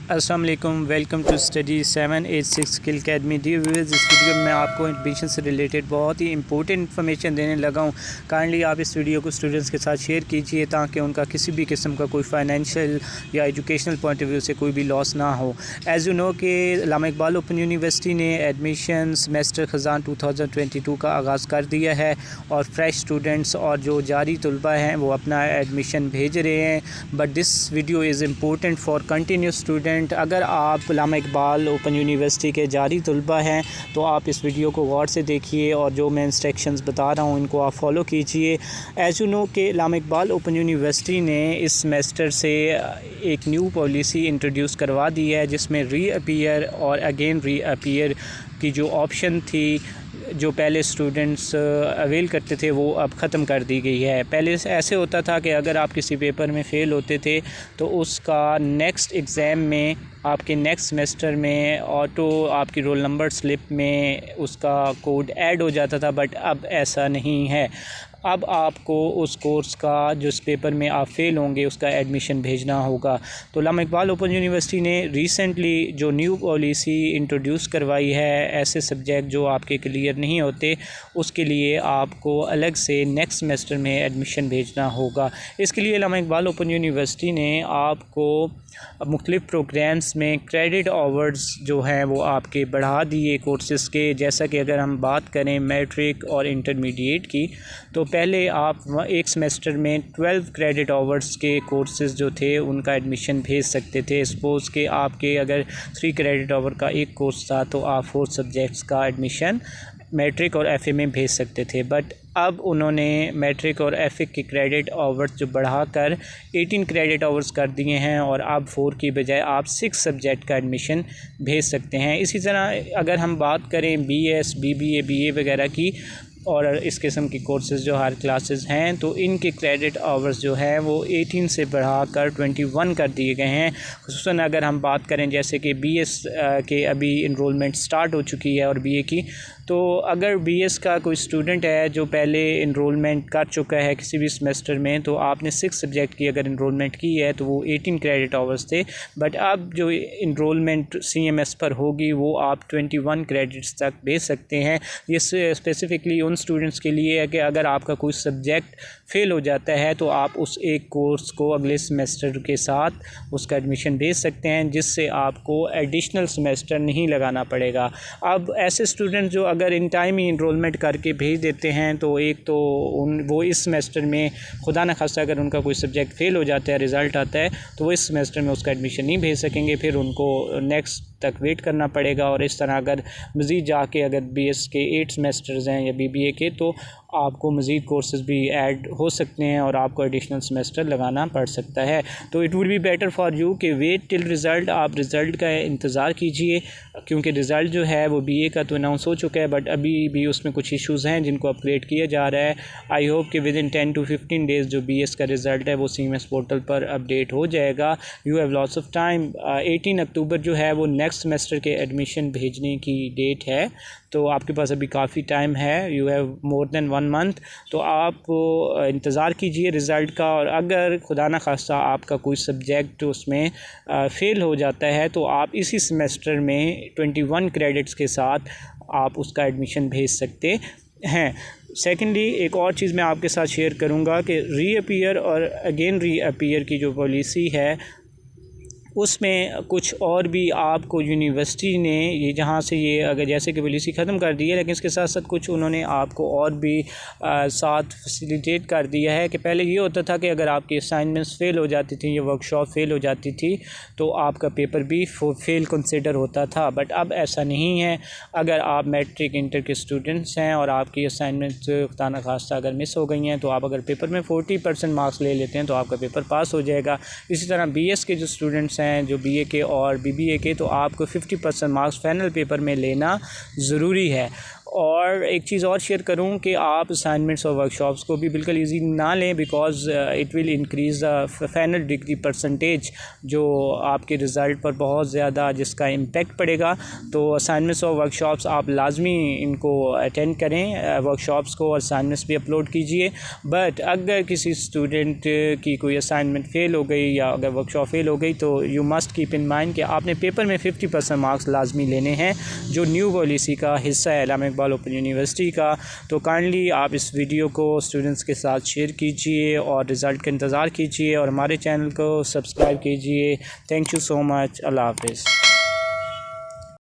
अस्सलाम वालेकुम, welcome to study 786 skill academy. Dear viewers, इस वीडियो में मैं आपको एडमिशन से रिलेटेड बहुत ही इंपॉर्टेंट इन्फॉर्मेशन देने लगा हूँ। काइंडली आप इस वीडियो को स्टूडेंट्स के साथ शेयर कीजिए ताकि उनका किसी भी किस्म का कोई फाइनेंशियल या एजुकेशनल पॉइंट ऑफ व्यू से कोई भी लॉस ना हो। एज़ यू नो कि अल्लामा इकबाल ओपन यूनिवर्सिटी ने एडमिशन सेमेस्टर ख़ज़ान 2022 का आगाज़ कर दिया है और फ्रेश स्टूडेंट्स और जो जारी तलबा हैं वो अपना एडमिशन भेज रहे हैं। But this video is important for continuous student. अगर आप अल्लामा इकबाल ओपन यूनिवर्सिटी के जारी तलबा हैं तो आप इस वीडियो को गौर से देखिए और जो मैं इंस्ट्रक्शंस बता रहा हूँ इनको आप फॉलो कीजिए। एज़ यू नो कि अल्लामा इकबाल ओपन यूनिवर्सिटी ने इस सेमेस्टर से एक न्यू पॉलिसी इंट्रोड्यूस करवा दी है जिसमें रीअपीयर और अगेन रीअपीयर की जो ऑप्शन थी जो पहले स्टूडेंट्स अवेल करते थे वो अब ख़त्म कर दी गई है। पहले ऐसे होता था कि अगर आप किसी पेपर में फ़ेल होते थे तो उसका नेक्स्ट एग्ज़ाम में आपके नेक्स्ट सेमेस्टर में ऑटो आपकी रोल नंबर स्लिप में उसका कोड ऐड हो जाता था, बट अब ऐसा नहीं है। अब आपको उस कोर्स का जिस पेपर में आप फ़ेल होंगे उसका एडमिशन भेजना होगा। तो अल्लामा इकबाल ओपन यूनिवर्सिटी ने रिसेंटली जो न्यू पॉलिसी इंट्रोड्यूस करवाई है, ऐसे सब्जेक्ट जो आपके क्लियर नहीं होते उसके लिए आपको अलग से नेक्स्ट सेमेस्टर में एडमिशन भेजना होगा। इसके लिए अल्लामा इकबाल ओपन यूनिवर्सिटी ने आपको मुख्तलिफ़ प्रोग्राम्स में क्रेडिट आवर्स जो हैं वो आपके बढ़ा दिए कोर्सेज़ के। जैसा कि अगर हम बात करें मैट्रिक और इंटरमीडिएट की, तो पहले आप एक सेमेस्टर में 12 क्रेडिट आवर्स के कोर्सेज़ जो थे उनका एडमिशन भेज सकते थे। सपोज़ कि आपके अगर 3 क्रेडिट आवर का एक कोर्स था तो आप 4 सब्जेक्ट्स का एडमिशन मैट्रिक और एफ़ए में भेज सकते थे। बट अब उन्होंने मैट्रिक और एफ़ए के क्रेडिट आवर्स जो बढ़ाकर 18 क्रेडिट आवर्स कर दिए हैं और अब 4 की बजाय आप 6 सब्जेक्ट का एडमिशन भेज सकते हैं। इसी तरह अगर हम बात करें बीएस, बीबीए, बीए वगैरह की और इस किस्म की कोर्सेज़ जो हायर क्लासेस हैं, तो इनके क्रेडिट आवर्स जो हैं वो 18 से बढ़ाकर 21 कर दिए गए हैं। ख़ुसूसन अगर हम बात करें जैसे कि बीएस के अभी इनरोलमेंट स्टार्ट हो चुकी है और बीए की, तो अगर बीएस का कोई स्टूडेंट है जो पहले इनरोलमेंट कर चुका है किसी भी सेमेस्टर में, तो आपने 6 सब्जेक्ट की अगर इनरोलमेंट की है तो वो 18 क्रेडिट आवर्स थे। बट अब जो इनरोलमेंट सीएमएस पर होगी वो आप 21 क्रेडिट्स तक भेज सकते हैं। ये स्पेसिफ़िकली उन स्टूडेंट्स के लिए है कि अगर आपका कोई सब्जेक्ट फ़ेल हो जाता है तो आप उस एक कोर्स को अगले सेमेस्टर के साथ उसका एडमिशन भेज सकते हैं, जिससे आपको एडिशनल सेमेस्टर नहीं लगाना पड़ेगा। अब ऐसे स्टूडेंट जो अगर इन टाइम ही इनरोलमेंट करके भेज देते हैं तो एक तो वो इस सेमेस्टर में खुदा न खास्ता अगर उनका कोई सब्जेक्ट फ़ेल हो जाता है, रिज़ल्ट आता है, तो वो इस सेमेस्टर में उसका एडमिशन नहीं भेज सकेंगे, फिर उनको नेक्स्ट तक वेट करना पड़ेगा। और इस तरह अगर मज़ीद जाके अगर बीएस के 8 सेमेस्टर्स हैं या बीबीए के, तो आपको मज़ीद कोर्सेज़ भी ऐड हो सकते हैं और आपको एडिशनल सेमेस्टर लगाना पड़ सकता है। तो it would be better for you कि वेट टिल रिज़ल्ट, आप रिज़ल्ट का इंतज़ार कीजिए, क्योंकि रिज़ल्ट जो है वो बीए का तो अनाउंस हो चुका है, बट अभी भी उसमें कुछ इश्यूज़ हैं जिनको अपग्रेड किया जा रहा है। आई होप कि विद इन 10 to 15 डेज़ जो बीएस का रिज़ल्ट है वो सीएमएस पोर्टल पर अपडेट हो जाएगा। You have lots of time. 18 अक्टूबर जो है वो नेक्स्ट सेमेस्टर के एडमिशन भेजने की डेट है, तो आपके पास अभी काफ़ी टाइम है। You have more than 1 month. तो आप इंतज़ार कीजिए रिज़ल्ट का, और अगर खुदा न खास्ता आपका कोई सब्जेक्ट उसमें फ़ेल हो जाता है तो आप इसी सेमेस्टर में 21 क्रेडिट्स के साथ आप उसका एडमिशन भेज सकते हैं। सेकेंडली एक और चीज़ मैं आपके साथ शेयर करूंगा कि रीअपीयर और अगेन रीअपीयर की जो पॉलिसी है उसमें कुछ और भी आपको यूनिवर्सिटी ने ये जहाँ से ये अगर जैसे कि पॉलिसी ख़त्म कर दी है, लेकिन इसके साथ साथ कुछ उन्होंने आपको और भी साथ फैसिलिटेट कर दिया है। कि पहले ये होता था कि अगर आपकी असाइनमेंट्स फ़ेल हो जाती थी या वर्कशॉप फ़ेल हो जाती थी तो आपका पेपर भी फ़ेल कंसिडर होता था, बट अब ऐसा नहीं है। अगर आप मैट्रिक इंटर के स्टूडेंट्स हैं और आपकी असाइनमेंट्स खुदा न खास्ता अगर मिस हो गई हैं तो आप अगर पेपर में 40% मार्क्स ले लेते हैं तो आपका पेपर पास हो जाएगा। इसी तरह बीएस के जो स्टूडेंट्स हैं जो बीए के और बीबीए के, तो आपको 50% मार्क्स फाइनल पेपर में लेना ज़रूरी है। और एक चीज़ और शेयर करूं कि आप असाइनमेंट्स और वर्कशॉप्स को भी बिल्कुल इजी ना लें, because it will increase the final decree percentage, जो आपके रिज़ल्ट पर बहुत ज़्यादा जिसका इम्पेक्ट पड़ेगा। तो असाइनमेंट्स और वर्कशॉप्स आप लाजमी इनको अटेंड करें, वर्कशॉप्स को और असाइनमेंट्स भी अपलोड कीजिए। बट अगर किसी स्टूडेंट की कोई असाइनमेंट फ़ेल हो गई या अगर वर्कशॉप फ़ेल हो गई, तो you must keep in mind कि आपने पेपर में 50% मार्क्स लाजमी लेने हैं, जो न्यू पॉलिसी का हिस्सा है अल्लामा इकबाल ओपन यूनिवर्सिटी का। तो काइंडली आप इस वीडियो को स्टूडेंट्स के साथ शेयर कीजिए और रिज़ल्ट का इंतज़ार कीजिए और हमारे चैनल को सब्सक्राइब कीजिए। Thank you so much. अल्लाह हाफ़िज़।